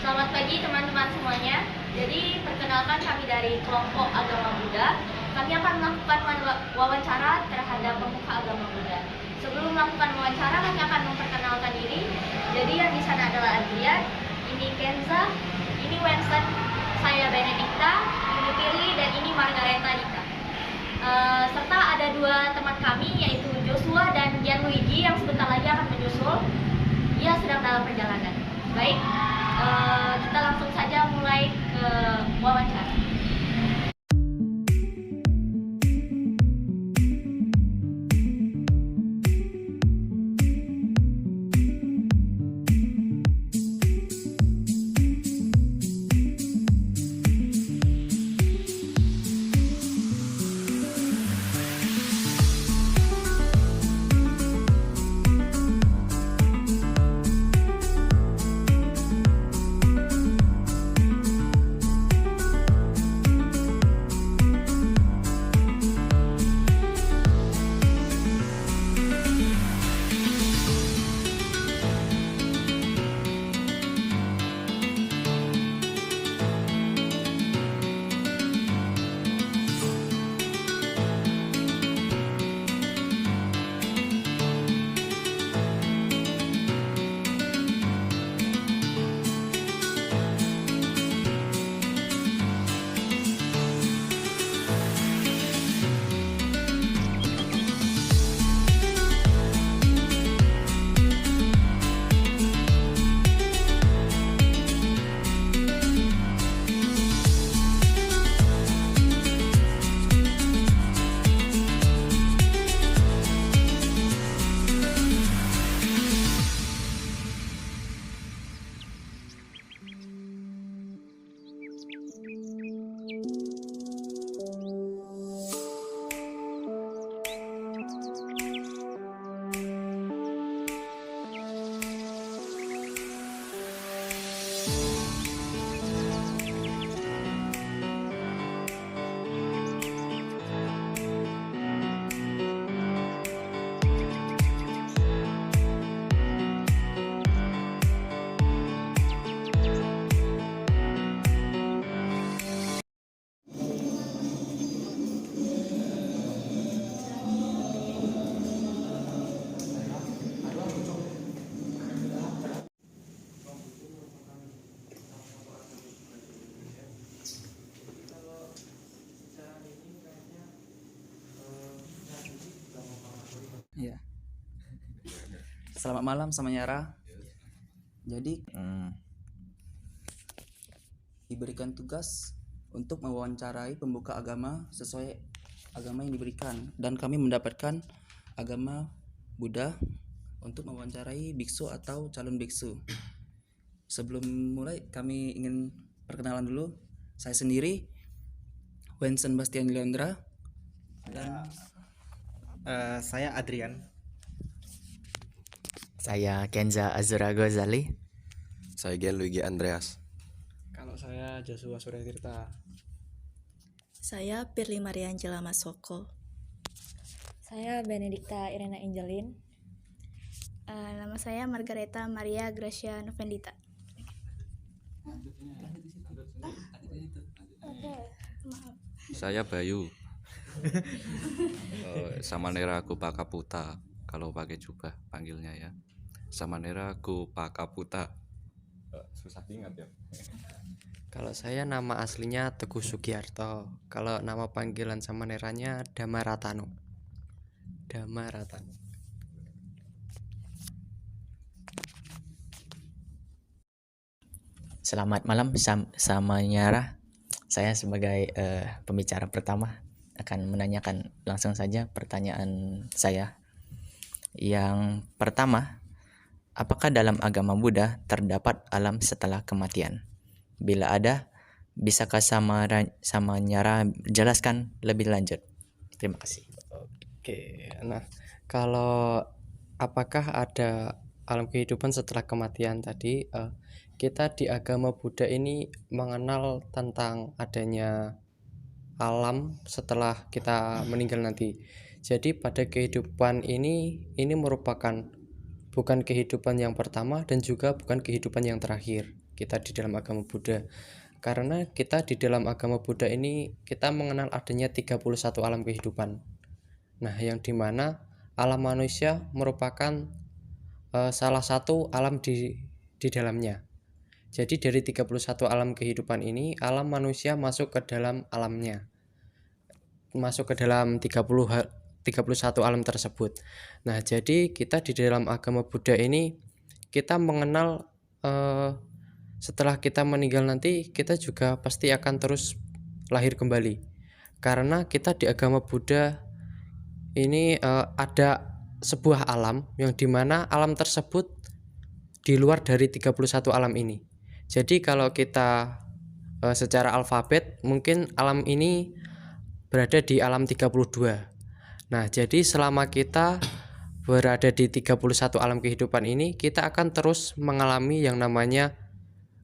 Selamat pagi teman-teman semuanya. Jadi perkenalkan kami dari kelompok agama Buddha. Kami akan melakukan wawancara terhadap pemuka agama Buddha. Sebelum melakukan wawancara, kami akan memperkenalkan diri. Jadi yang di sana adalah Adrian, ini Kenza, ini Winston, saya Benedikta, ini Pirly, dan ini Margareta Dita. Serta ada dua teman kami yaitu Joshua dan Gianluigi yang sebentar lagi akan menyusul. Ia sedang dalam perjalanan. Baik, kita langsung saja mulai ke wawancara. Ya. Selamat malam Samanyara. Jadi diberikan tugas untuk mewawancarai pembuka agama sesuai agama yang diberikan, dan kami mendapatkan agama Buddha untuk mewawancarai biksu atau calon biksu. Sebelum mulai kami ingin perkenalan dulu. Saya sendiri Winston Bastian Leondra dan saya Adrian. Saya Kenza Azura Ghazali. Saya Gianluigi Andreas. Kalau saya Joshua Suryatirta. Saya Pirly Mariangela Masoko. Saya Benedikta Irena Angelin. Nama saya Margareta Maria Gracia Novendita. Saya Bayu. Samanera Kupakaputa kalau pakai jubah panggilnya ya. Samanera Kupakaputa. Susah diingat ya. Kalau saya nama aslinya Teguh Sugiarto. Kalau nama panggilan samaneranya Damaratano. Selamat malam Samanyara. Saya sebagai pembicara pertama akan menanyakan langsung saja pertanyaan saya. Yang pertama, apakah dalam agama Buddha terdapat alam setelah kematian? Bila ada, bisakah Samanyara jelaskan lebih lanjut? Terima kasih. Oke, nah kalau apakah ada alam kehidupan setelah kematian tadi, kita di agama Buddha ini mengenal tentang adanya alam setelah kita meninggal nanti. Jadi pada kehidupan ini merupakan bukan kehidupan yang pertama dan juga bukan kehidupan yang terakhir. kita di dalam agama Buddha. Karena kita di dalam agama Buddha ini kita mengenal adanya 31 alam kehidupan. Nah, yang dimana alam manusia merupakan salah satu alam di dalamnya. Jadi dari 31 alam kehidupan ini, alam manusia masuk ke dalam alamnya. Masuk ke dalam 31 alam tersebut. Nah, jadi kita di dalam agama Buddha ini kita mengenal setelah kita meninggal nanti kita juga pasti akan terus lahir kembali. Karena kita di agama Buddha ini ada sebuah alam yang dimana alam tersebut di luar dari 31 alam ini. Jadi kalau kita secara alfabet mungkin alam ini berada di alam 32. Nah, jadi selama kita berada di 31 alam kehidupan ini, kita akan terus mengalami yang namanya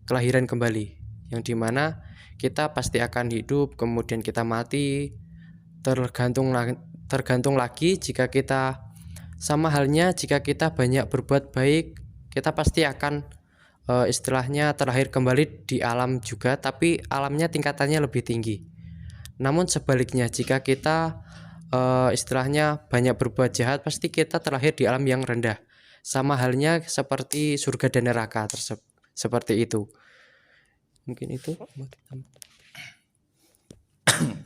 kelahiran kembali, yang dimana kita pasti akan hidup, kemudian kita mati, tergantung lagi jika kita, sama halnya jika kita banyak berbuat baik, kita pasti akan istilahnya terlahir kembali di alam juga, tapi alamnya tingkatannya lebih tinggi. Namun sebaliknya, jika kita istilahnya banyak berbuat jahat, pasti kita terlahir di alam yang rendah, sama halnya seperti surga dan neraka seperti itu. Mungkin itu.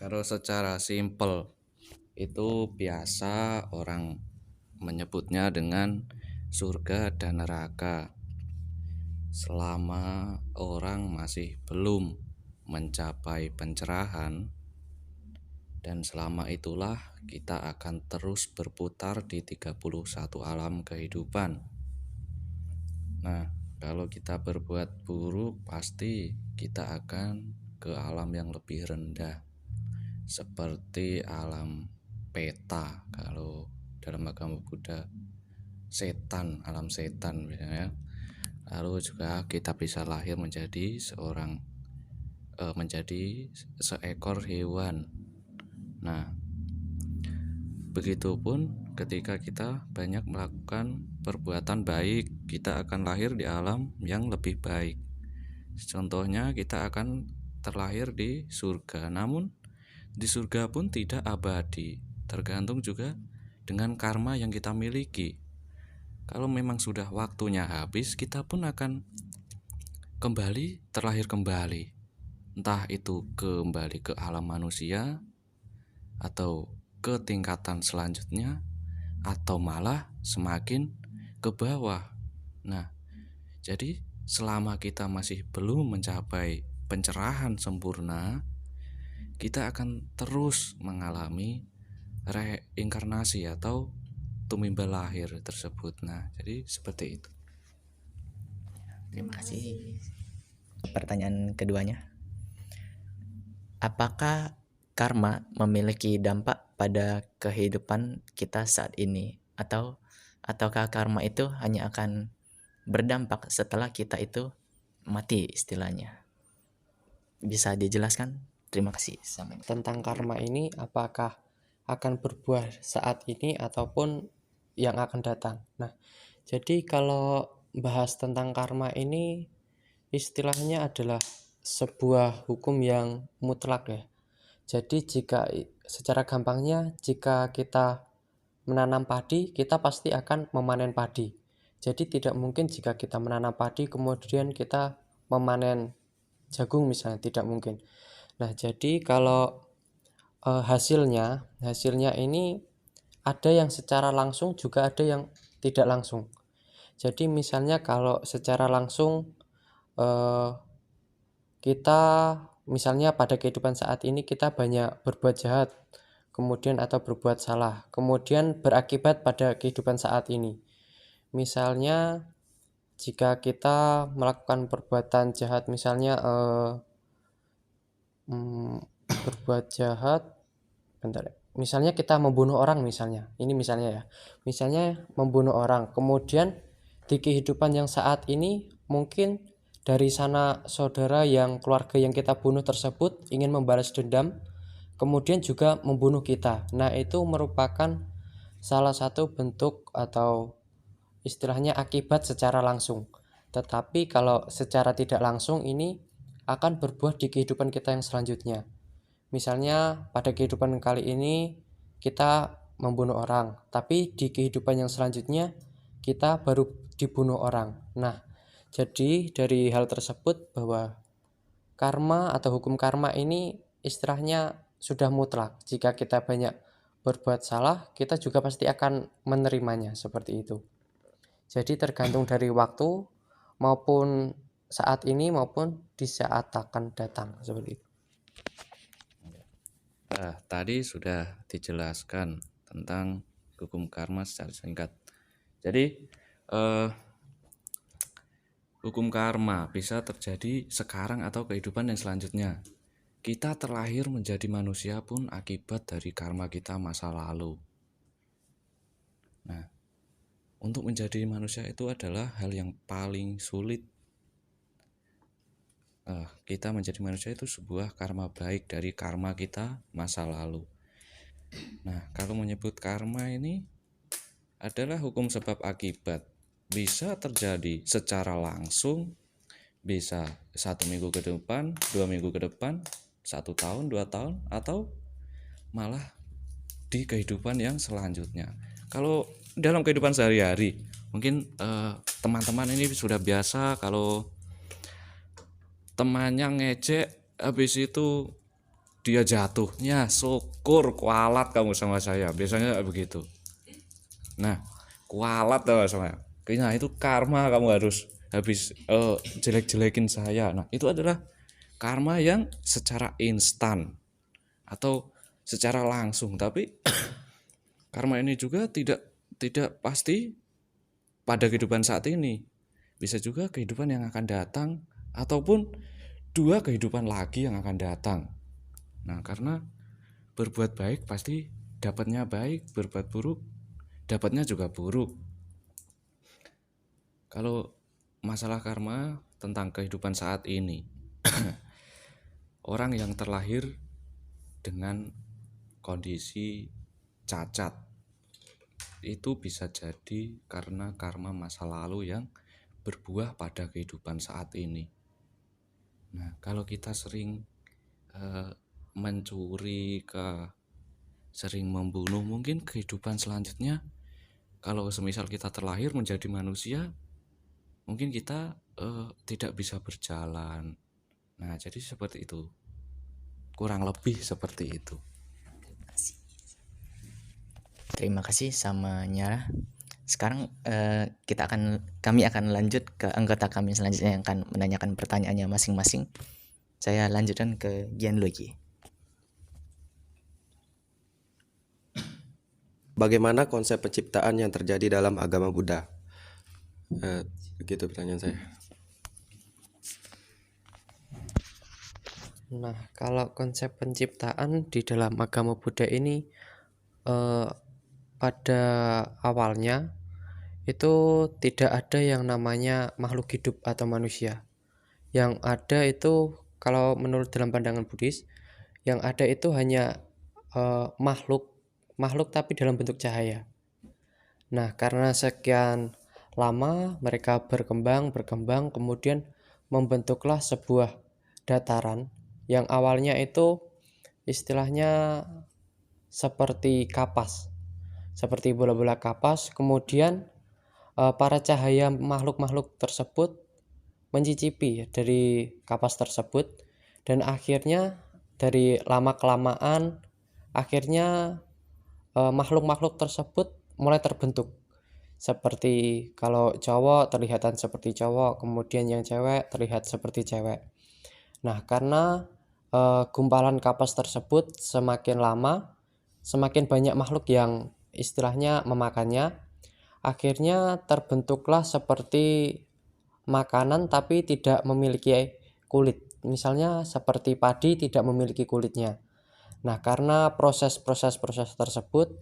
Kalau secara simpel itu biasa orang menyebutnya dengan surga dan neraka. Selama orang masih belum mencapai pencerahan, dan selama itulah kita akan terus berputar di 31 alam kehidupan. Nah, kalau kita berbuat buruk, pasti kita akan ke alam yang lebih rendah, seperti alam peta. Kalau dalam agama Buddha, setan, alam setan misalnya. Lalu juga kita bisa lahir menjadi seekor hewan. Nah, begitupun ketika kita banyak melakukan perbuatan baik, kita akan lahir di alam yang lebih baik. Contohnya kita akan terlahir di surga. Namun di surga pun tidak abadi, tergantung juga dengan karma yang kita miliki. Kalau memang sudah waktunya habis, kita pun akan terlahir kembali. Entah itu kembali ke alam manusia, atau ke tingkatan selanjutnya, atau malah semakin ke bawah. Nah, jadi selama kita masih belum mencapai pencerahan sempurna, kita akan terus mengalami reinkarnasi atau tumimbal lahir tersebut. Nah, jadi seperti itu. Terima kasih. Pertanyaan keduanya, apakah karma memiliki dampak pada kehidupan kita saat ini, ataukah karma itu hanya akan berdampak setelah kita itu mati istilahnya? Bisa dijelaskan? Terima kasih. Tentang karma ini, apakah akan berbuah saat ini ataupun yang akan datang. Nah, jadi kalau bahas tentang karma ini, istilahnya adalah sebuah hukum yang mutlak ya. Jadi jika secara gampangnya, jika kita menanam padi, kita pasti akan memanen padi. Jadi tidak mungkin jika kita menanam padi kemudian kita memanen jagung misalnya, tidak mungkin. Nah, jadi kalau hasilnya ini ada yang secara langsung, juga ada yang tidak langsung. Jadi misalnya kalau secara langsung kita misalnya pada kehidupan saat ini kita banyak berbuat jahat, kemudian atau berbuat salah, kemudian berakibat pada kehidupan saat ini. Misalnya jika kita melakukan perbuatan jahat, misalnya berbuat jahat, misalnya kita membunuh orang misalnya, misalnya membunuh orang, kemudian di kehidupan yang saat ini mungkin dari sana saudara yang keluarga yang kita bunuh tersebut ingin membalas dendam, kemudian juga membunuh kita. Nah, itu merupakan salah satu bentuk atau istilahnya akibat secara langsung. tetapi kalau secara tidak langsung ini akan berbuah di kehidupan kita yang selanjutnya. Misalnya pada kehidupan kali ini kita membunuh orang, tapi di kehidupan yang selanjutnya kita baru dibunuh orang. Nah, jadi dari hal tersebut bahwa karma atau hukum karma ini istilahnya sudah mutlak. Jika kita banyak berbuat salah, kita juga pasti akan menerimanya seperti itu. Jadi tergantung dari waktu maupun saat ini maupun di saat akan datang seperti itu. Tadi sudah dijelaskan tentang hukum karma secara singkat. Jadi hukum karma bisa terjadi sekarang atau kehidupan yang selanjutnya. Kita terlahir menjadi manusia pun akibat dari karma kita masa lalu. Nah, untuk menjadi manusia itu adalah hal yang paling sulit. Kita menjadi manusia itu sebuah karma baik dari karma kita masa lalu. Nah, kalau menyebut karma ini adalah hukum sebab akibat. Bisa terjadi secara langsung, bisa 1 minggu ke depan, 2 minggu ke depan, 1 tahun, 2 tahun, atau malah di kehidupan yang selanjutnya. Kalau dalam kehidupan sehari-hari, mungkin teman-teman ini sudah biasa kalau temannya ngejek, habis itu dia jatuhnya, syukur kualat kamu sama saya, biasanya begitu. Nah, kualat sama saya. Nah, itu karma, kamu harus habis jelek-jelekin saya. Nah, itu adalah karma yang secara instan atau secara langsung, tapi karma ini juga tidak pasti pada kehidupan saat ini. Bisa juga kehidupan yang akan datang ataupun 2 kehidupan lagi yang akan datang. Nah, karena berbuat baik pasti dapatnya baik, berbuat buruk dapatnya juga buruk. Kalau masalah karma tentang kehidupan saat ini, orang yang terlahir dengan kondisi cacat itu bisa jadi karena karma masa lalu yang berbuah pada kehidupan saat ini. Nah, kalau kita sering mencuri, sering membunuh, mungkin kehidupan selanjutnya kalau semisal kita terlahir menjadi manusia, mungkin kita tidak bisa berjalan. Nah, jadi seperti itu. Kurang lebih seperti itu. Terima kasih sama Nyara. Sekarang kami akan lanjut ke anggota kami selanjutnya yang akan menanyakan pertanyaannya masing-masing. Saya lanjutkan ke Gianluigi. Bagaimana konsep penciptaan yang terjadi dalam agama Buddha? Begitu pertanyaan saya. Nah, kalau konsep penciptaan di dalam agama Buddha ini pada awalnya itu tidak ada yang namanya makhluk hidup atau manusia. Yang ada itu kalau menurut dalam pandangan Buddhis, yang ada itu hanya makhluk tapi dalam bentuk cahaya. Nah, karena sekian lama mereka berkembang, kemudian membentuklah sebuah dataran yang awalnya itu istilahnya seperti kapas, seperti bola-bola kapas. Kemudian para cahaya makhluk-makhluk tersebut mencicipi dari kapas tersebut, dan akhirnya dari lama-kelamaan akhirnya makhluk-makhluk tersebut mulai terbentuk. Seperti kalau cowok terlihatan seperti cowok, kemudian yang cewek terlihat seperti cewek. Nah, karena gumpalan kapas tersebut semakin lama, semakin banyak makhluk yang istilahnya memakannya, akhirnya terbentuklah seperti makanan tapi tidak memiliki kulit. Misalnya seperti padi tidak memiliki kulitnya. Nah, karena proses tersebut,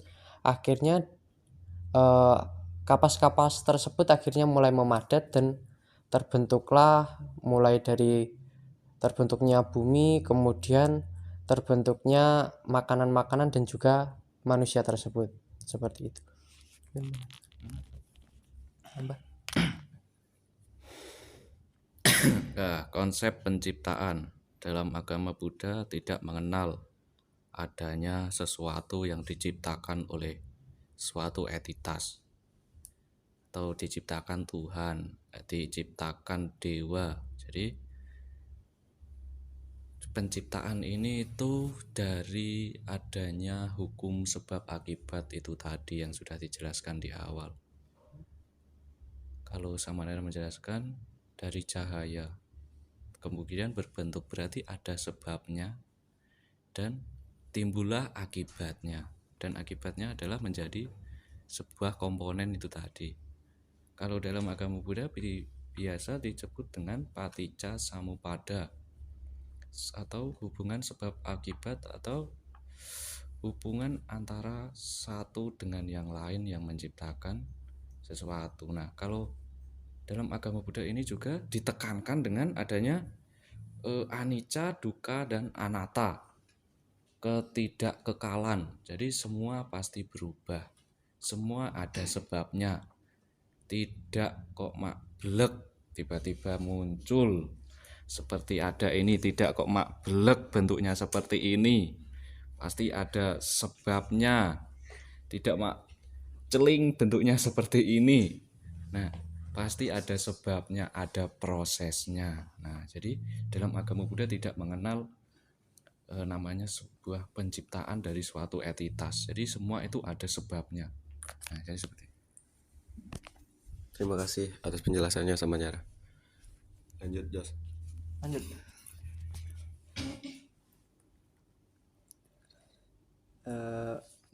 akhirnya kapas-kapas tersebut akhirnya mulai memadat dan terbentuklah mulai dari terbentuknya bumi, kemudian terbentuknya makanan-makanan dan juga manusia tersebut. Seperti itu. Nah, konsep penciptaan dalam agama Buddha tidak mengenal adanya sesuatu yang diciptakan oleh suatu entitas atau diciptakan Tuhan, diciptakan dewa. Jadi penciptaan ini itu dari adanya hukum sebab akibat itu tadi yang sudah dijelaskan di awal. Kalau Samanera menjelaskan dari cahaya, kemudian berbentuk berarti ada sebabnya dan timbullah akibatnya. Dan akibatnya adalah menjadi sebuah komponen itu tadi. Kalau dalam agama Buddha biasa disebut dengan paticca samuppada atau hubungan sebab akibat atau hubungan antara satu dengan yang lain yang menciptakan sesuatu. Nah, kalau dalam agama Buddha ini juga ditekankan dengan adanya anicca, dukkha, dan anatta, ketidakkekalan. Jadi semua pasti berubah, semua ada sebabnya, tidak kok mak blek tiba-tiba muncul seperti ada ini, tidak kok mak blek bentuknya seperti ini, pasti ada sebabnya, tidak mak celing bentuknya seperti ini. Nah, pasti ada sebabnya, ada prosesnya. Nah, jadi dalam agama Buddha tidak mengenal namanya sebuah penciptaan dari suatu entitas. Jadi semua itu ada sebabnya. Nah, jadi seperti itu. Terima kasih atas penjelasannya Samanera. Lanjut Jos. Lanjut.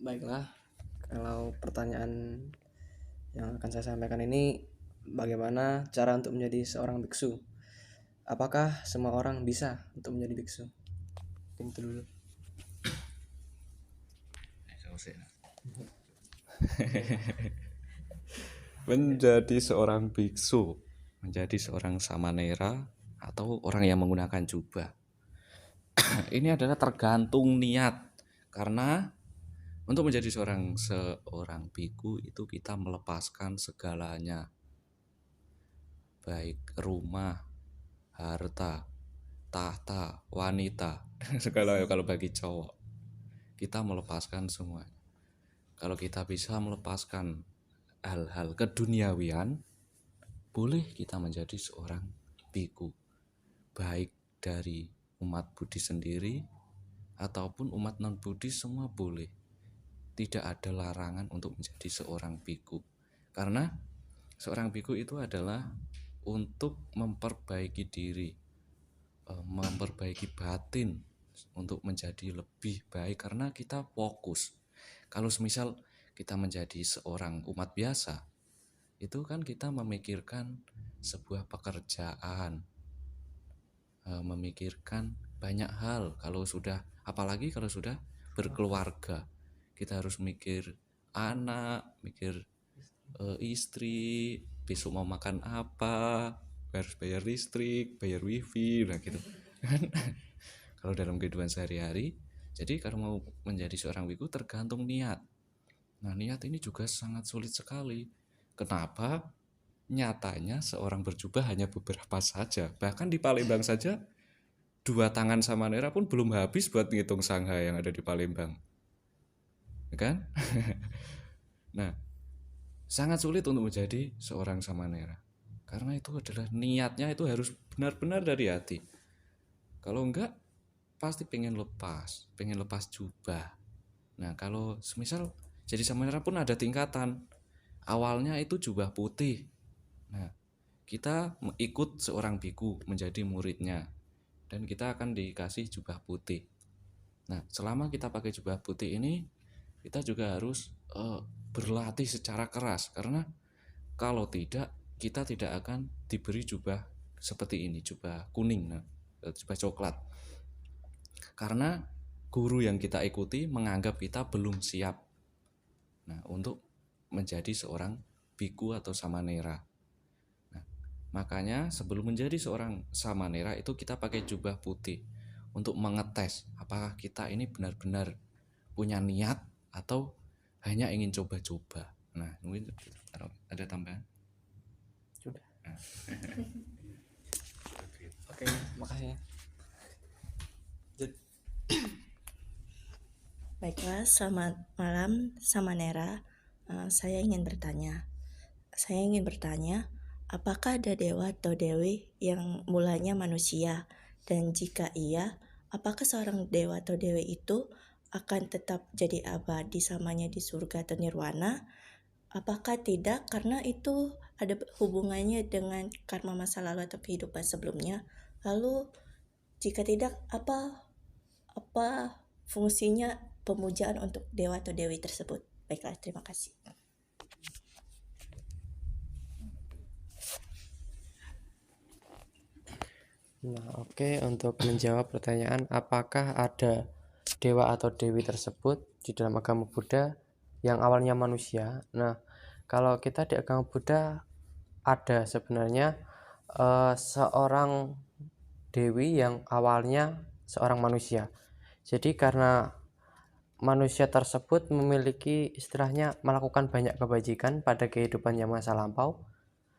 Baiklah, kalau pertanyaan yang akan saya sampaikan ini, bagaimana cara untuk menjadi seorang biksu? Apakah semua orang bisa untuk menjadi biksu? Mungkin itu dulu. Menjadi seorang biksu, menjadi seorang samanera atau orang yang menggunakan jubah, ini adalah tergantung niat. Karena untuk menjadi seorang biku itu kita melepaskan segalanya, baik rumah, harta, tahta, wanita, segala. Kalau bagi cowok kita melepaskan semua. Kalau kita bisa melepaskan hal-hal keduniawian, boleh kita menjadi seorang biku, baik dari umat Buddhis sendiri ataupun umat non Buddhis, semua boleh. Tidak ada larangan untuk menjadi seorang biku, karena seorang biku itu adalah untuk memperbaiki diri, memperbaiki batin untuk menjadi lebih baik. Karena kita fokus. Kalau semisal kita menjadi seorang umat biasa, itu kan kita memikirkan sebuah pekerjaan, memikirkan banyak hal. Apalagi kalau sudah berkeluarga, kita harus mikir anak, mikir istri, besok mau makan apa, harus bayar listrik, bayar wifi, lah gitu. Kalau dalam kehidupan sehari-hari, jadi kalau mau menjadi seorang biku tergantung niat. Nah, niat ini juga sangat sulit sekali. Kenapa? Nyatanya seorang berjubah hanya beberapa saja. Bahkan di Palembang saja 2 tangan samanera pun belum habis buat ngitung sangha yang ada di Palembang, kan? Nah, sangat sulit untuk menjadi seorang samanera, karena itu adalah niatnya itu harus benar-benar dari hati. Kalau enggak, pasti pengen lepas jubah. Nah, kalau semisal jadi samanera pun ada tingkatan. Awalnya itu jubah putih. Nah, kita ikut seorang biku menjadi muridnya, dan kita akan dikasih jubah putih. Nah, selama kita pakai jubah putih ini, kita juga harus berlatih secara keras, karena kalau tidak, kita tidak akan diberi jubah seperti ini, jubah kuning, jubah coklat. Karena guru yang kita ikuti menganggap kita belum siap, nah, untuk menjadi seorang biku atau samanera. Nah, makanya sebelum menjadi seorang samanera itu kita pakai jubah putih untuk mengetes apakah kita ini benar-benar punya niat atau hanya ingin coba-coba. Nah, mungkin ada tambahan? Sudah. Nah. Makanya. Baiklah, selamat malam Samanera. Saya ingin bertanya, apakah ada dewa atau dewi yang mulanya manusia? Dan jika iya, apakah seorang dewa atau dewi itu akan tetap jadi abadi samanya di surga atau nirwana? Apakah tidak? Karena itu ada hubungannya dengan karma masa lalu atau kehidupan sebelumnya. Lalu jika tidak, apa fungsinya pemujaan untuk dewa atau dewi tersebut? Baiklah, terima kasih. Nah, oke, untuk menjawab pertanyaan apakah ada dewa atau dewi tersebut di dalam agama Buddha yang awalnya manusia. Nah, kalau kita di agama Buddha ada sebenarnya seorang dewi yang awalnya seorang manusia. Jadi karena manusia tersebut memiliki istilahnya melakukan banyak kebajikan pada kehidupannya masa lampau,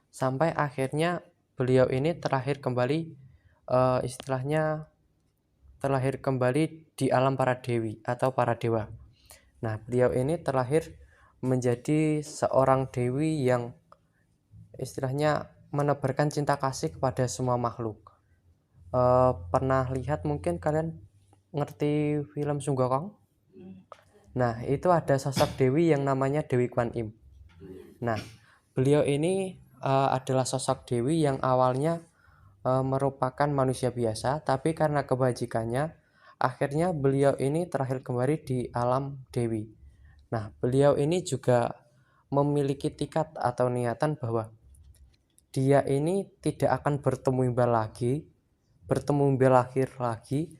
sampai akhirnya beliau ini terlahir kembali di alam para dewi atau para dewa. Nah, beliau ini terlahir menjadi seorang dewi yang istilahnya menebarkan cinta kasih kepada semua makhluk. Pernah lihat, mungkin kalian ngerti film Sun Gokong? Nah, itu ada sosok dewi yang namanya Dewi Kwan Im. Nah, beliau ini adalah sosok dewi yang awalnya merupakan manusia biasa, tapi karena kebajikannya akhirnya beliau ini terakhir kembali di alam dewi. Nah, beliau ini juga memiliki tikad atau niatan bahwa dia ini tidak akan bertemu imbal akhir lagi,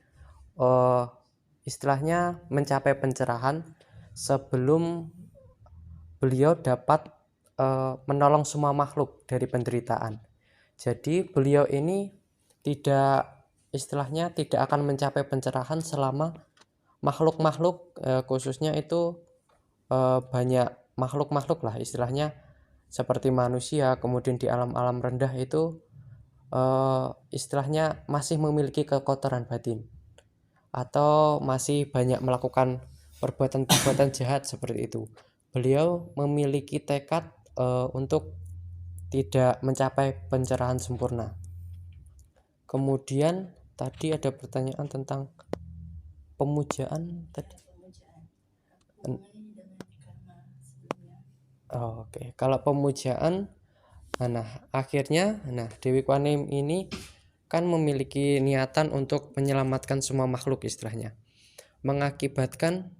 istilahnya mencapai pencerahan sebelum beliau dapat menolong semua makhluk dari penderitaan. Jadi beliau ini tidak akan mencapai pencerahan selama makhluk-makhluk, khususnya itu banyak makhluk-makhluk lah istilahnya seperti manusia, kemudian di alam-alam rendah itu istilahnya masih memiliki kekotoran batin atau masih banyak melakukan perbuatan-perbuatan jahat seperti itu. Beliau memiliki tekad untuk tidak mencapai pencerahan sempurna. Kemudian tadi ada pertanyaan tentang pemujaan tadi. Oke. Kalau pemujaan, akhirnya Dewi Kwan Im ini kan memiliki niatan untuk menyelamatkan semua makhluk istilahnya. Mengakibatkan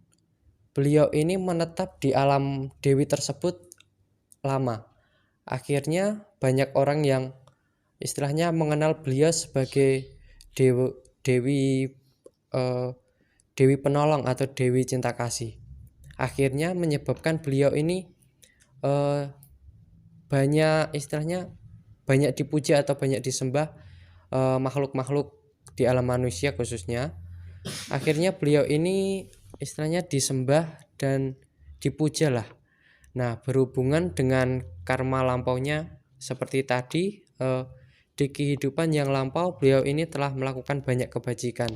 beliau ini menetap di alam dewi tersebut lama. Akhirnya banyak orang yang istilahnya mengenal beliau sebagai dewi penolong atau dewi cinta kasih. Akhirnya menyebabkan beliau ini banyak dipuja atau banyak disembah makhluk-makhluk di alam manusia khususnya. Akhirnya beliau ini istilahnya disembah dan dipuja lah. Nah, berhubungan dengan karma lampaunya seperti tadi, di kehidupan yang lampau beliau ini telah melakukan banyak kebajikan.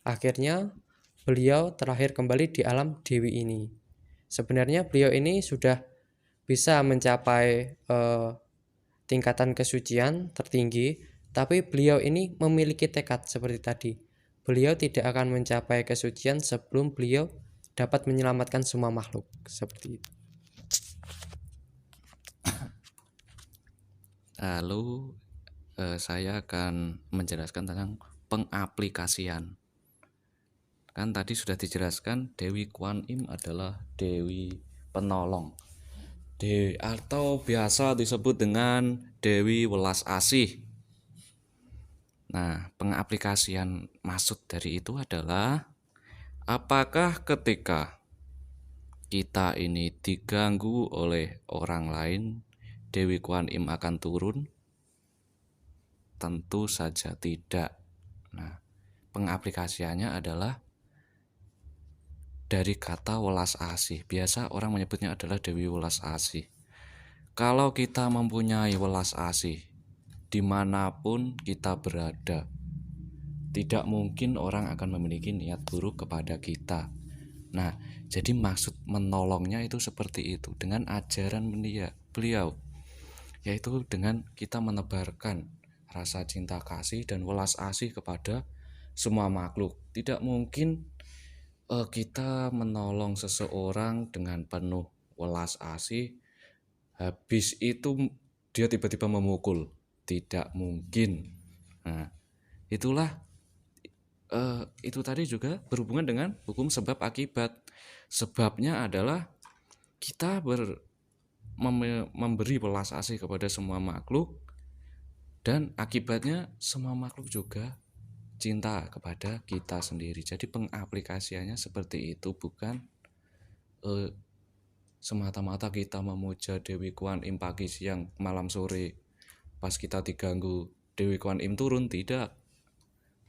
Akhirnya beliau terlahir kembali di alam dewi ini. Sebenarnya beliau ini sudah bisa mencapai tingkatan kesucian tertinggi, tapi beliau ini memiliki tekad seperti tadi. Beliau tidak akan mencapai kesucian sebelum beliau dapat menyelamatkan semua makhluk, seperti itu. Lalu saya akan menjelaskan tentang pengaplikasian. Kan tadi sudah dijelaskan Dewi Kwan Im adalah dewi penolong, atau biasa disebut dengan Dewi Welas Asih. Nah, pengaplikasian maksud dari itu adalah apakah ketika kita ini diganggu oleh orang lain, Dewi Kwan Im akan turun? Tentu saja tidak. Nah, pengaplikasiannya adalah dari kata welas asih. Biasa orang menyebutnya adalah Dewi Welas Asih. Kalau kita mempunyai welas asih dimanapun kita berada, Tidak mungkin orang akan memiliki niat buruk kepada kita. Nah, jadi maksud menolongnya itu seperti itu, dengan ajaran beliau, yaitu dengan kita menebarkan rasa cinta kasih dan welas asih kepada semua makhluk. Tidak mungkin kita menolong seseorang dengan penuh welas asih, habis itu dia tiba-tiba memukul. Tidak mungkin. Nah, itulah itu tadi juga berhubungan dengan hukum sebab akibat. Sebabnya adalah kita memberi welas asih kepada semua makhluk, dan akibatnya semua makhluk juga cinta kepada kita sendiri. Jadi pengaplikasiannya seperti itu, bukan semata-mata kita memuja Dewi Kuan Im pagi, siang, malam, sore. Pas kita diganggu, Dewi Kuan Im turun, tidak.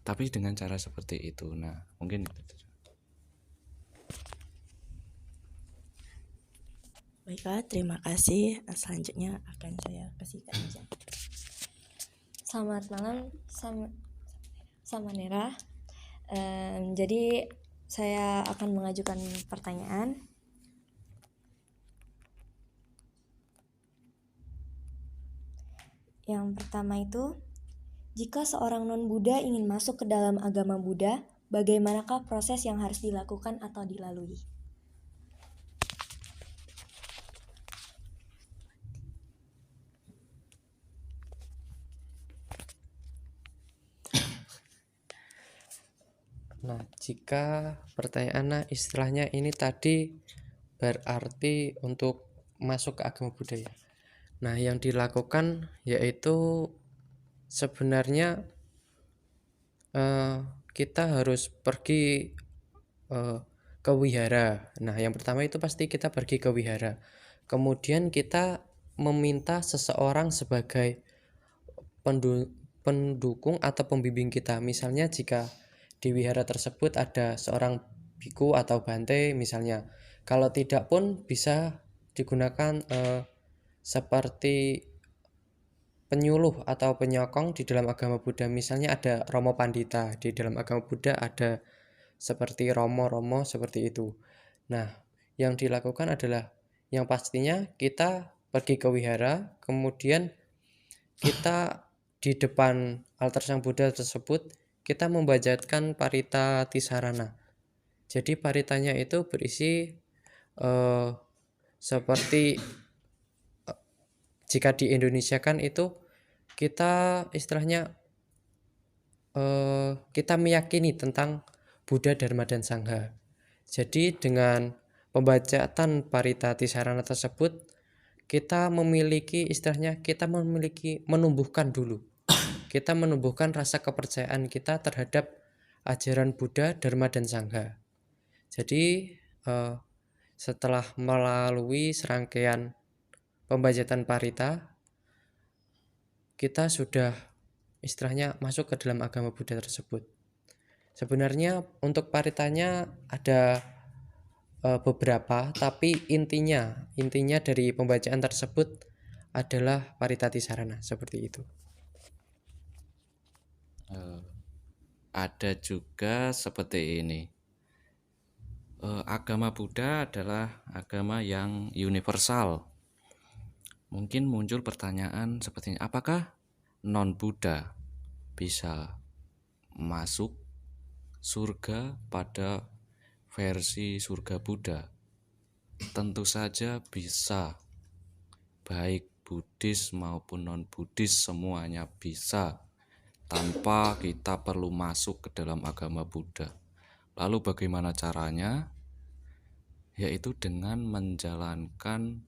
Tapi dengan cara seperti itu. Nah, mungkin itu. Baiklah, terima kasih. Selanjutnya akan saya kasih Kak Ija. Selamat malam, sama Nera. Jadi saya akan mengajukan pertanyaan. Yang pertama itu, jika seorang non-Buddha ingin masuk ke dalam agama Buddha, bagaimanakah proses yang harus dilakukan atau dilalui? Nah, jika pertanyaannya istilahnya ini tadi berarti untuk masuk ke agama Buddha ya. Nah, yang dilakukan yaitu sebenarnya kita harus pergi ke wihara. Nah, yang pertama itu pasti kita pergi ke wihara. Kemudian kita meminta seseorang sebagai pendukung atau pembimbing kita. Misalnya jika di wihara tersebut ada seorang biku atau bante misalnya. Kalau tidak pun bisa digunakan seperti penyuluh atau penyokong di dalam agama Buddha. Misalnya ada Romo Pandita, di dalam agama Buddha ada seperti Romo-Romo seperti itu. Nah, yang dilakukan adalah yang pastinya kita pergi ke wihara, kemudian kita di depan altar Sang Buddha tersebut kita membacakan Parita Tisarana. Jadi paritanya itu berisi seperti jika di Indonesia kan itu kita istilahnya kita meyakini tentang Buddha, Dharma, dan Sangha. Jadi dengan pembacaan Parita Tisarana tersebut kita memiliki istilahnya menumbuhkan dulu. Kita menumbuhkan rasa kepercayaan kita terhadap ajaran Buddha, Dharma, dan Sangha. Jadi setelah melalui serangkaian pembacaan Parita, kita sudah istilahnya masuk ke dalam agama Buddha tersebut. Sebenarnya untuk paritanya ada beberapa, tapi intinya dari pembacaan tersebut adalah Parita Tisarana, seperti itu. Ada juga seperti ini. Agama Buddha adalah agama yang universal. Mungkin muncul pertanyaan seperti ini, apakah non-Buddha bisa masuk surga pada versi surga Buddha? Tentu saja bisa. Baik Buddhis maupun non-Buddhis semuanya bisa, tanpa kita perlu masuk ke dalam agama Buddha. Lalu bagaimana caranya? Yaitu dengan menjalankan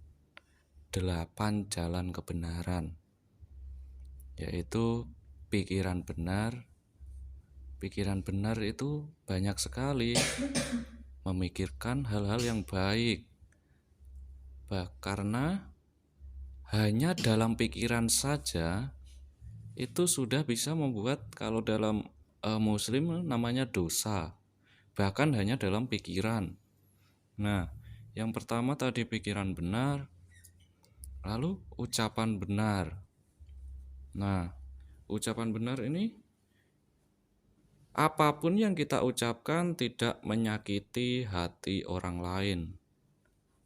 8 jalan kebenaran, yaitu pikiran benar. Pikiran benar itu banyak sekali, memikirkan hal-hal yang baik. Karena hanya dalam pikiran saja itu sudah bisa membuat, kalau dalam Muslim namanya dosa, bahkan hanya dalam pikiran. Nah, yang pertama tadi pikiran benar, lalu ucapan benar. Nah, ucapan benar ini apapun yang kita ucapkan tidak menyakiti hati orang lain,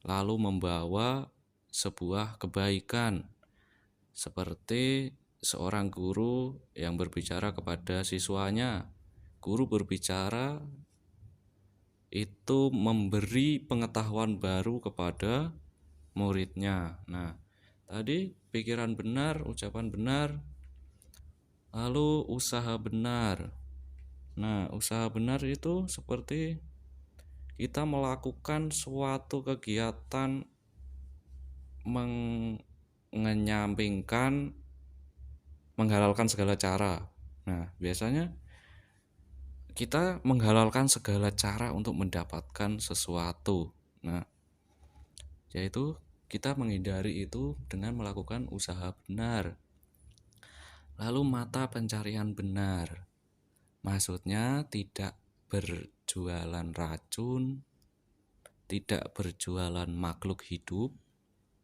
lalu membawa sebuah kebaikan, seperti seorang guru yang berbicara kepada siswanya. Guru berbicara itu memberi pengetahuan baru kepada muridnya. Nah, tadi pikiran benar, ucapan benar, lalu usaha benar. Nah, usaha benar itu seperti kita melakukan suatu kegiatan menyampingkan, menghalalkan segala cara. Nah, biasanya kita menghalalkan segala cara untuk mendapatkan sesuatu. Nah, yaitu kita menghindari itu dengan melakukan usaha benar. Lalu mata pencarian benar, maksudnya tidak berjualan racun, tidak berjualan makhluk hidup.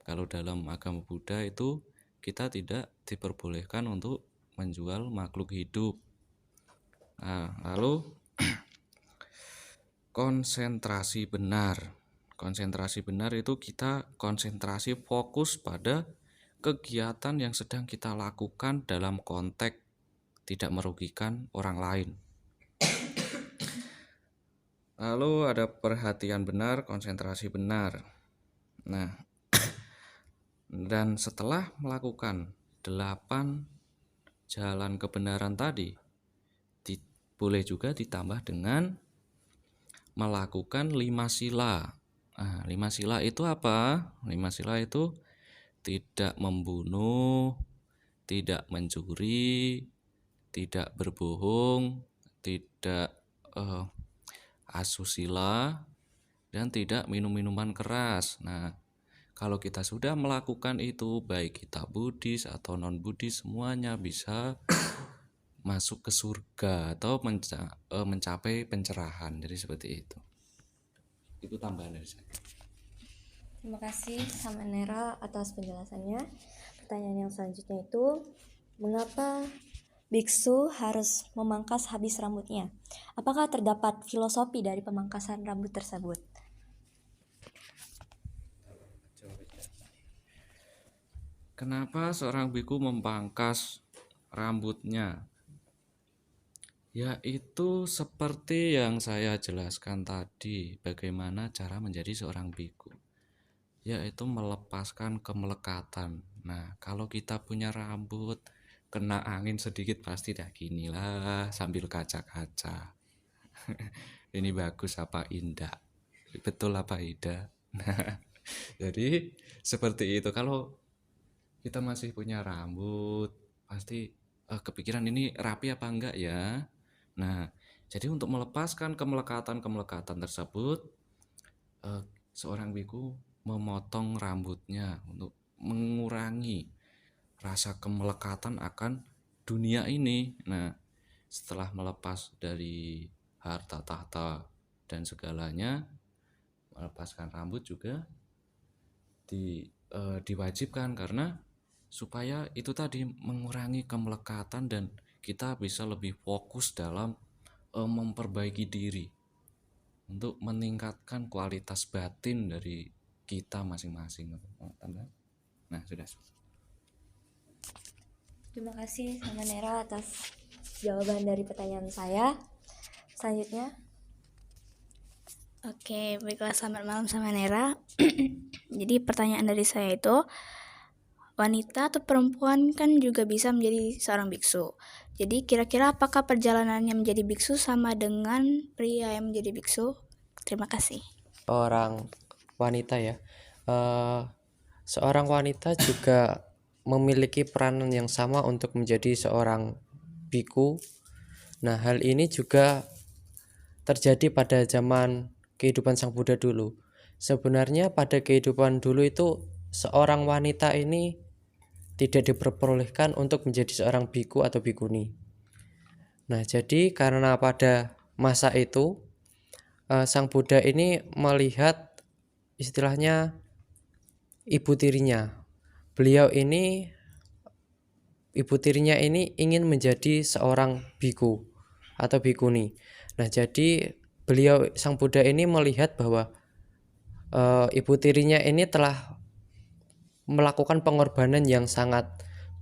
Kalau dalam agama Buddha itu kita tidak diperbolehkan untuk menjual makhluk hidup. Nah, lalu konsentrasi benar. Konsentrasi benar itu kita konsentrasi fokus pada kegiatan yang sedang kita lakukan dalam konteks tidak merugikan orang lain. Lalu ada perhatian benar, konsentrasi benar. Nah, dan setelah melakukan 8 jalan kebenaran tadi, boleh juga ditambah dengan melakukan 5 sila. Nah, 5 sila itu apa? 5 sila itu tidak membunuh, tidak mencuri, tidak berbohong, tidak asusila, dan tidak minum minuman keras. Nah, kalau kita sudah melakukan itu, baik kita Buddhis atau non-Buddhis, semuanya bisa masuk ke surga atau mencapai pencerahan. Jadi seperti itu. Itu tambahan dari saya. Terima kasih Samanera atas penjelasannya. Pertanyaan yang selanjutnya itu, mengapa biksu harus memangkas habis rambutnya? Apakah terdapat filosofi dari pemangkasan rambut tersebut? Kenapa seorang biku memangkas rambutnya? Yaitu seperti yang saya jelaskan tadi, bagaimana cara menjadi seorang biku, yaitu melepaskan kemelekatan. Nah, kalau kita punya rambut kena angin sedikit pasti dah ginilah sambil kaca-kaca. Ini bagus apa indah? Betul apa tidak? Nah, jadi seperti itu. Kalau kita masih punya rambut, pasti kepikiran ini rapi apa enggak ya? Nah, jadi untuk melepaskan kemelekatan tersebut, seorang biku memotong rambutnya untuk mengurangi rasa kemelekatan akan dunia ini. Nah, setelah melepas dari harta tahta dan segalanya, melepaskan rambut juga diwajibkan, karena supaya itu tadi mengurangi kemelekatan dan kita bisa lebih fokus dalam memperbaiki diri untuk meningkatkan kualitas batin dari kita masing-masing. Nah, sudah. Terima kasih Samanera atas jawaban dari pertanyaan saya. Selanjutnya. Oke, baiklah, selamat malam Samanera. Jadi pertanyaan dari saya itu, wanita atau perempuan kan juga bisa menjadi seorang biksu. Jadi kira-kira apakah perjalanannya menjadi biksu sama dengan pria yang menjadi biksu? Terima kasih. Orang wanita ya, seorang wanita juga memiliki peranan yang sama untuk menjadi seorang biku. Nah, hal ini juga terjadi pada zaman kehidupan Sang Buddha dulu. Sebenarnya pada kehidupan dulu itu seorang wanita ini tidak diperbolehkan untuk menjadi seorang biku atau bikuni. Nah, jadi karena pada masa itu Sang Buddha ini melihat istilahnya ibu tirinya. Ibu tirinya ini ingin menjadi seorang biku. atau bikuni. Nah, jadi beliau Sang Buddha ini melihat bahwa ibu tirinya ini telah melakukan pengorbanan yang sangat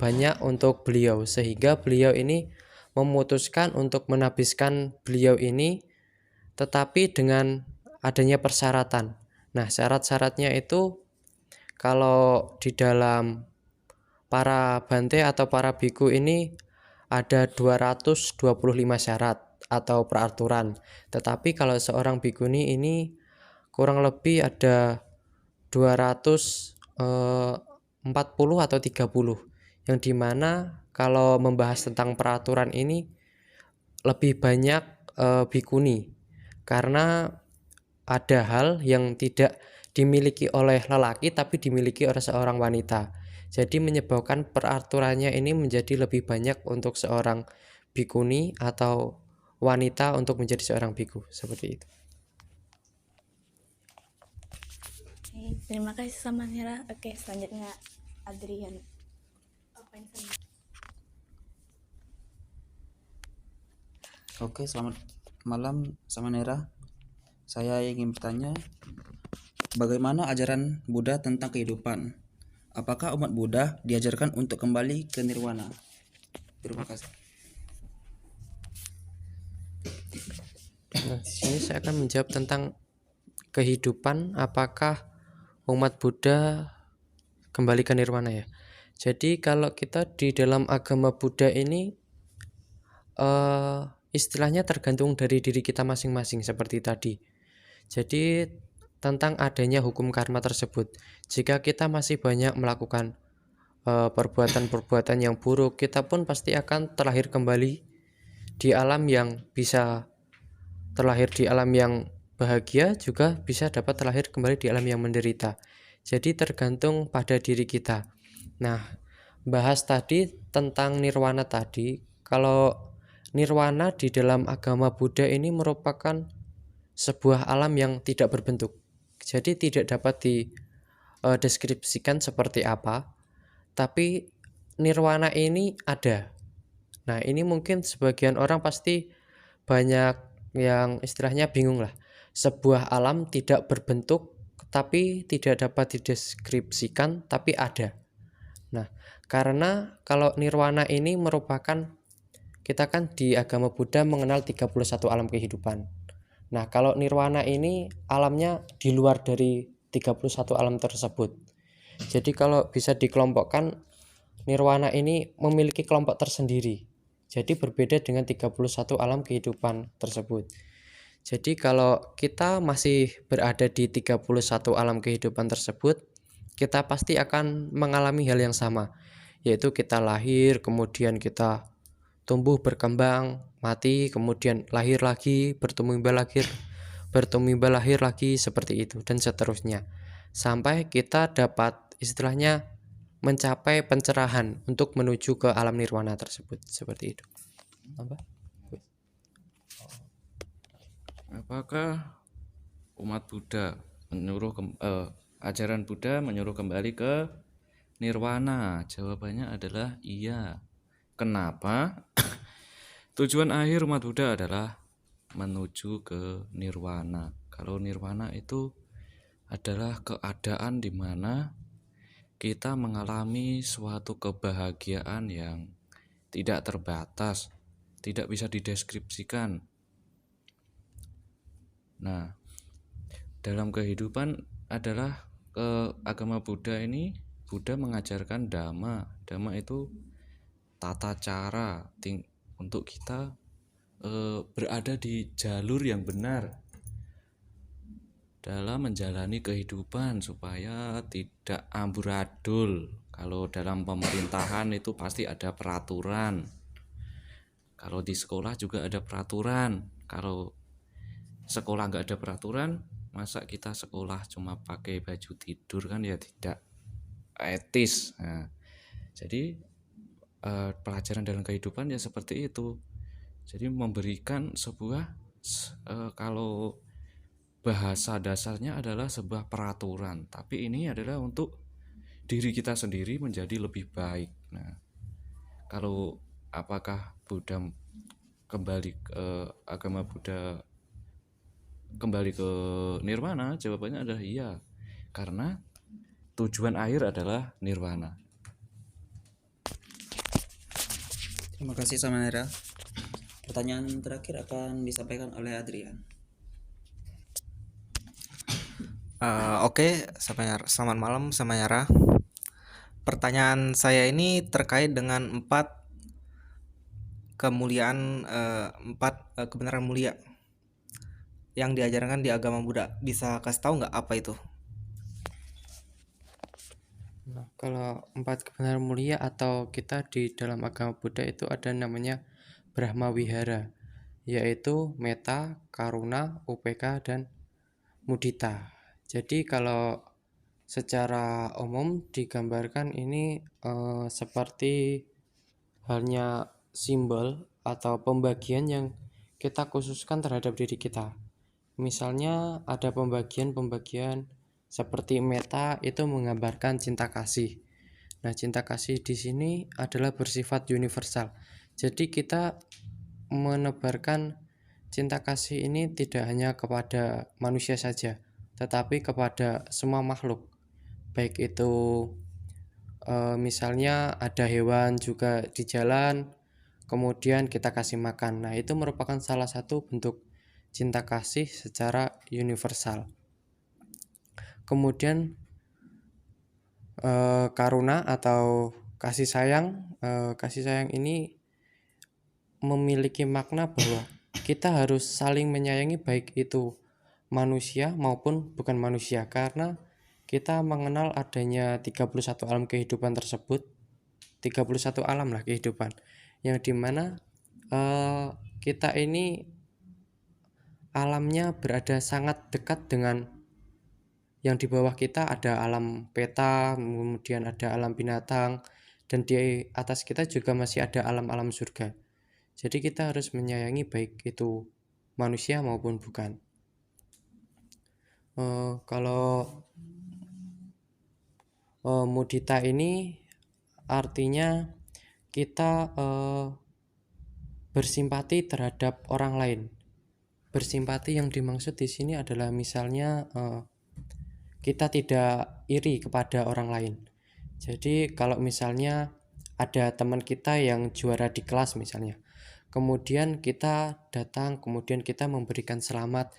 banyak untuk beliau, sehingga beliau ini memutuskan untuk menabiskan beliau ini, tetapi dengan adanya persyaratan. Nah, syarat-syaratnya itu kalau di dalam para bante atau para biku ini ada 225 syarat atau peraturan. Tetapi kalau seorang bikuni ini kurang lebih ada 240 atau 30, yang dimana kalau membahas tentang peraturan ini lebih banyak bikuni, karena ada hal yang tidak dimiliki oleh lelaki tapi dimiliki oleh seorang wanita. Jadi menyebabkan peraturannya ini menjadi lebih banyak untuk seorang bikuni atau wanita untuk menjadi seorang biku, seperti itu. Oke, terima kasih Samanera. Oke, selanjutnya Adrian. Apa yang selanjutnya? Oke, selamat malam Samanera. Saya ingin bertanya, bagaimana ajaran Buddha tentang kehidupan? Apakah umat Buddha diajarkan untuk kembali ke nirwana? Terima kasih. Nah, di sini saya akan menjawab tentang kehidupan, apakah umat Buddha kembali ke nirwana ya. Jadi kalau kita di dalam agama Buddha ini istilahnya tergantung dari diri kita masing-masing seperti tadi. Jadi tentang adanya hukum karma tersebut. Jika kita masih banyak melakukan perbuatan-perbuatan yang buruk, kita pun pasti akan terlahir kembali di alam yang bisa terlahir di alam yang bahagia, juga bisa dapat terlahir kembali di alam yang menderita. Jadi tergantung pada diri kita. Nah, bahas tadi tentang nirwana tadi, kalau nirwana di dalam agama Buddha ini merupakan sebuah alam yang tidak berbentuk. Jadi tidak dapat dideskripsikan seperti apa, tapi nirwana ini ada. Nah, ini mungkin sebagian orang pasti banyak yang istilahnya bingung lah. Sebuah alam tidak berbentuk tapi tidak dapat dideskripsikan tapi ada. Nah, karena kalau nirwana ini merupakan, kita kan di agama Buddha mengenal 31 alam kehidupan. Nah, kalau nirwana ini alamnya di luar dari 31 alam tersebut. Jadi kalau bisa dikelompokkan, nirwana ini memiliki kelompok tersendiri. Jadi berbeda dengan 31 alam kehidupan tersebut. Jadi kalau kita masih berada di 31 alam kehidupan tersebut, kita pasti akan mengalami hal yang sama, yaitu kita lahir, kemudian kita tumbuh berkembang, mati, kemudian lahir lagi, bertumbuh lahir lagi, seperti itu dan seterusnya. Sampai kita dapat istilahnya mencapai pencerahan untuk menuju ke alam nirwana tersebut, seperti itu. Apakah umat Buddha ajaran Buddha menyuruh kembali ke nirwana? Jawabannya adalah iya. Kenapa? Tujuan akhir umat Buddha adalah menuju ke nirwana. Kalau nirwana itu adalah keadaan di mana kita mengalami suatu kebahagiaan yang tidak terbatas, tidak bisa dideskripsikan. Nah, dalam kehidupan adalah agama Buddha ini, Buddha mengajarkan dhamma. Dhamma itu tata cara untuk kita berada di jalur yang benar dalam menjalani kehidupan supaya tidak amburadul. Kalau dalam pemerintahan itu pasti ada peraturan. Kalau di sekolah juga ada peraturan. Kalau sekolah nggak ada peraturan, masa kita sekolah cuma pakai baju tidur, kan ya tidak etis. Nah, jadi pelajaran dalam kehidupan ya seperti itu. Jadi memberikan sebuah kalau bahasa dasarnya adalah sebuah peraturan, tapi ini adalah untuk diri kita sendiri menjadi lebih baik. Nah, kalau apakah Buddha kembali ke agama Buddha, kembali ke nirwana? Jawabannya adalah iya, karena tujuan akhir adalah nirwana. Terima kasih Samanera. Pertanyaan terakhir akan disampaikan oleh Adrian. Oke, selamat malam Samayara. Pertanyaan saya ini terkait dengan empat kebenaran mulia yang diajarkan di agama Buddha. Bisa kasih tahu nggak apa itu? Nah, kalau 4 kebenaran mulia atau kita di dalam agama Buddha itu ada namanya Brahma Wihara, yaitu Metta, Karuna, UPK, dan Mudita. Jadi kalau secara umum digambarkan ini seperti halnya simbol atau pembagian yang kita khususkan terhadap diri kita. Misalnya ada pembagian seperti metta itu menggambarkan cinta kasih. Nah, cinta kasih di sini adalah bersifat universal. Jadi kita menebarkan cinta kasih ini tidak hanya kepada manusia saja, tetapi kepada semua makhluk. Baik itu misalnya ada hewan juga di jalan, kemudian kita kasih makan. Nah, itu merupakan salah satu bentuk cinta kasih secara universal. Kemudian karuna atau kasih sayang. Kasih sayang ini memiliki makna bahwa kita harus saling menyayangi baik itu manusia maupun bukan manusia, karena kita mengenal adanya 31 alam kehidupan tersebut. 31 alam lah kehidupan, yang dimana kita ini alamnya berada sangat dekat dengan yang di bawah kita. Ada alam peta, kemudian ada alam binatang, dan di atas kita juga masih ada alam-alam surga. Jadi kita harus menyayangi baik itu manusia maupun bukan. Kalau mudita ini artinya kita bersimpati terhadap orang lain. Bersimpati yang dimaksud di sini adalah misalnya kita tidak iri kepada orang lain. Jadi kalau misalnya ada teman kita yang juara di kelas misalnya, kemudian kita datang, kemudian kita memberikan selamat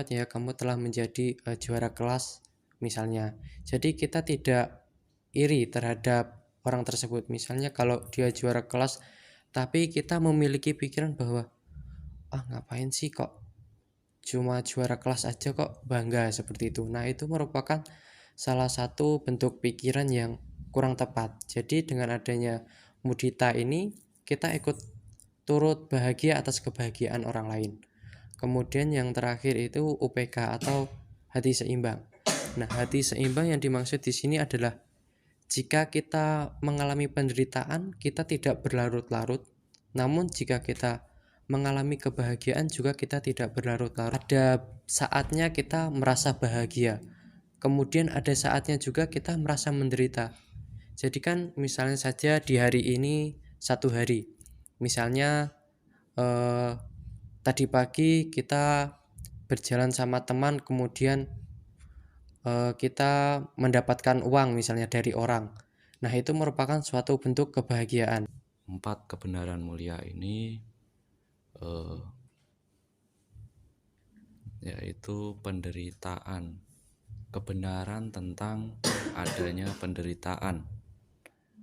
ya kamu telah menjadi juara kelas misalnya. Jadi kita tidak iri terhadap orang tersebut. Misalnya kalau dia juara kelas, tapi kita memiliki pikiran bahwa ngapain sih kok cuma juara kelas aja kok bangga seperti itu. Nah, itu merupakan salah satu bentuk pikiran yang kurang tepat. Jadi dengan adanya mudita ini kita ikut turut bahagia atas kebahagiaan orang lain. Kemudian yang terakhir itu UPK atau hati seimbang. Nah, hati seimbang yang dimaksud di sini adalah jika kita mengalami penderitaan, kita tidak berlarut-larut. Namun jika kita mengalami kebahagiaan juga kita tidak berlarut-larut. Ada saatnya kita merasa bahagia, kemudian ada saatnya juga kita merasa menderita. Jadi kan misalnya saja di hari ini satu hari, misalnya tadi pagi kita berjalan sama teman, kemudian kita mendapatkan uang misalnya dari orang. Nah, itu merupakan suatu bentuk kebahagiaan. 4 kebenaran mulia ini yaitu penderitaan, kebenaran tentang adanya penderitaan,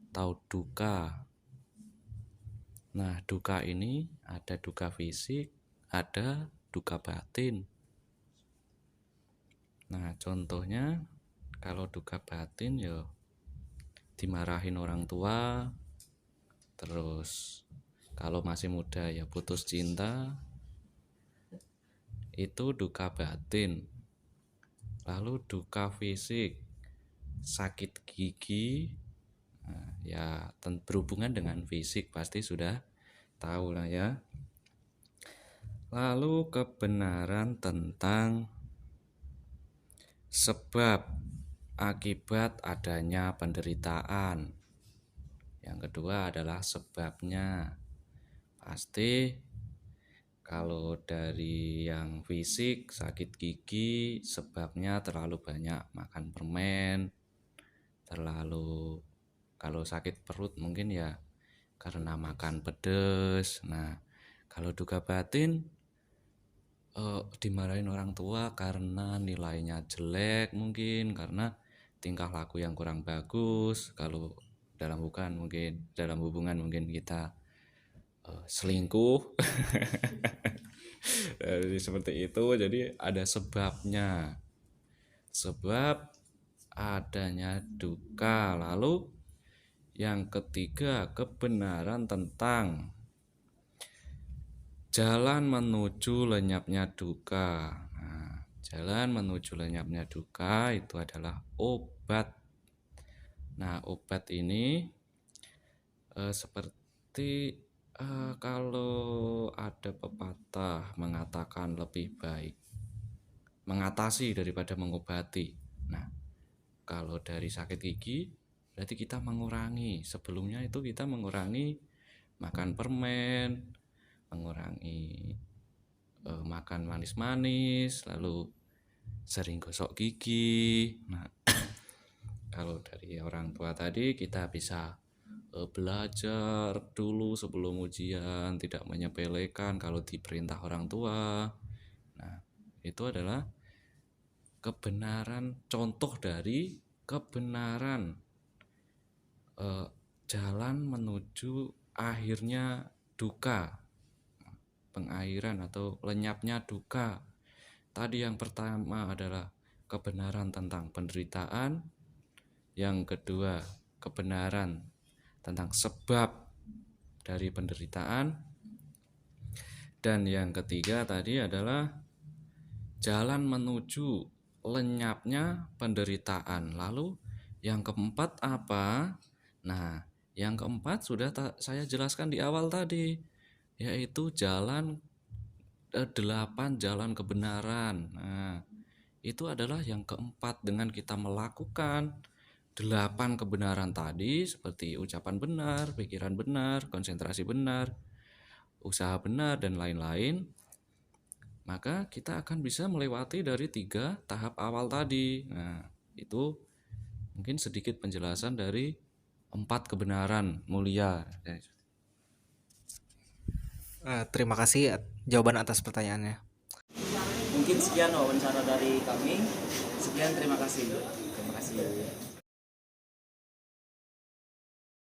atau duka. Nah, duka ini ada duka fisik, ada duka batin. Nah, contohnya kalau duka batin ya dimarahin orang tua, terus kalau masih muda ya putus cinta, itu duka batin. Lalu duka fisik, sakit gigi, ya berhubungan dengan fisik, pasti sudah tahu lah ya. Lalu kebenaran tentang sebab akibat adanya penderitaan. Yang kedua adalah sebabnya. Pasti Kalau dari yang fisik, sakit gigi sebabnya terlalu banyak makan permen, kalau sakit perut mungkin ya karena makan pedes. Nah, kalau duka batin dimarahin orang tua karena nilainya jelek, mungkin karena tingkah laku yang kurang bagus. Kalau dalam hubungan mungkin kita selingkuh. Jadi seperti itu. Jadi ada sebabnya, sebab adanya duka. Lalu yang ketiga, kebenaran tentang jalan menuju lenyapnya duka. Nah, jalan menuju lenyapnya duka itu adalah obat. Nah, obat ini seperti kalau ada pepatah mengatakan lebih baik mengatasi daripada mengobati. Nah, kalau dari sakit gigi berarti kita mengurangi. Sebelumnya itu kita mengurangi makan permen, mengurangi makan manis-manis, lalu sering gosok gigi. Nah, kalau dari orang tua tadi kita bisa belajar dulu sebelum ujian, tidak menyepelekan kalau diperintah orang tua. Nah, itu adalah kebenaran, contoh dari kebenaran jalan menuju akhirnya duka, pengakhiran atau lenyapnya duka. Tadi yang pertama adalah kebenaran tentang penderitaan, yang kedua kebenaran tentang sebab dari penderitaan, dan yang ketiga tadi adalah jalan menuju lenyapnya penderitaan. Lalu yang keempat apa? Nah, yang keempat sudah saya jelaskan di awal tadi, yaitu 8 jalan kebenaran. Nah, itu adalah yang keempat. Dengan kita melakukan 8 kebenaran tadi, seperti ucapan benar, pikiran benar, konsentrasi benar, usaha benar, dan lain-lain, maka kita akan bisa melewati dari 3 tahap awal tadi. Nah, itu mungkin sedikit penjelasan dari 4 kebenaran mulia. Terima kasih jawaban atas pertanyaannya. Mungkin sekian wawancara dari kami. Sekian, terima kasih. Terima kasih.